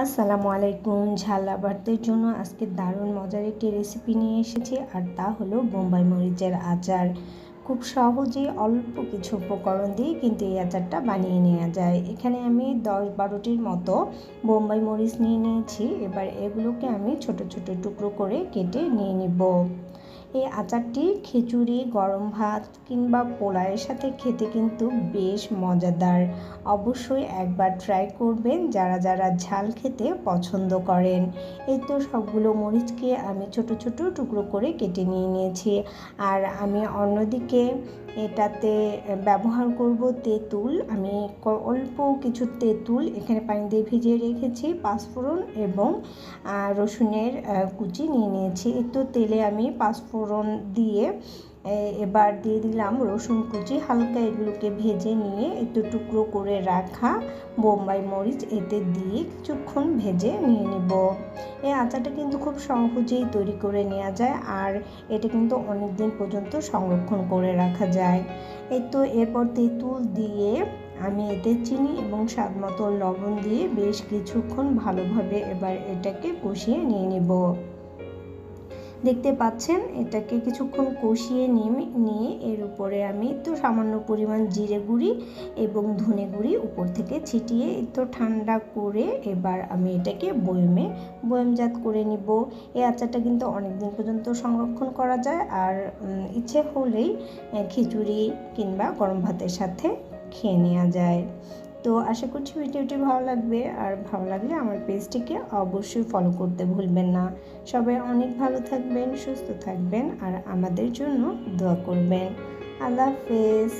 আসসালামু আলাইকুম। ঝাল লাভারদের জন্য আজকে দারুণ মজার একটি রেসিপি নিয়ে এসেছি, আর তা হলো বোম্বাই মরিচের আচার। খুব সহজে অল্প কিছু উপকরণ দিয়ে কিন্তু এই আচারটা বানিয়ে নেওয়া যায়। এখানে আমি 10-12টির মতো বোম্বাই মরিচ নিয়ে নিয়েছি। এবার এগুলোকে আমি ছোট ছোট টুকরো করে কেটে নিয়ে নিব। এই আচারটি খিচুড়ি, গরম ভাত কিংবা পোলাওয়ের সাথে খেতে কিন্তু বেশ মজাদার। অবশ্যই একবার ট্রাই করবেন যারা যারা ঝাল খেতে পছন্দ করেন। এই তো সবগুলো মরিচকে আমি ছোট ছোট টুকরো করে কেটে নিয়ে নিয়েছি। আর আমি অন্যদিকে এটাতে ব্যবহার করব তেঁতুল। আমি অল্প কিছু তেঁতুল এখানে পানি দিয়ে ভিজিয়ে রেখেছি, পাঁচফোড়ন এবং রসুনের কুচি নিয়ে নিয়েছি। একটু তেলে আমি পাঁচফোড়ন দিয়ে এবার দিয়ে দিলাম রসুন কুচি। হালকা এগুলোকে ভেজে নিয়ে একটু টুকরো করে রাখা বোম্বাই মরিচ এতে দিয়ে কিছুক্ষণ ভেজে নিয়ে নিব। এই আচারটা কিন্তু খুব সহজেই তৈরি করে নেওয়া যায়, আর এটা কিন্তু অনেক দিন পর্যন্ত সংরক্ষণ করে রাখা যায়। এই তো এরপর তেঁতুল দিয়ে আমি এতে চিনি এবং স্বাদ মতো লবণ দিয়ে বেশ কিছুক্ষণ ভালোভাবে এবার এটাকে কষিয়ে নিয়ে নিব। দেখতে পাচ্ছেন এটাকে কিছুক্ষণ কষিয়ে নিয়ে এর উপরে আমি একটু সামান্য পরিমাণ জিরে গুঁড়ি এবং ধনে গুঁড়ি উপর থেকে ছিটিয়ে একটু ঠান্ডা করে এবার আমি এটাকে বয়মজাত করে নিব। এই আচারটা কিন্তু অনেক দিন পর্যন্ত সংরক্ষণ করা যায়, আর ইচ্ছে হলেই খিচুড়ি কিংবা গরম ভাতের সাথে খেয়ে নেওয়া যায়। তো আশা করছি ভিডিওটি ভালো লাগবে, আর ভালো লাগলে আমার পেজটিকে অবশ্যই ফলো করতে ভুলবেন না। সবাই অনেক ভালো থাকবেন, সুস্থ থাকবেন, আর আমাদের জন্য দোয়া করবেন। আল্লাহ হাফেজ।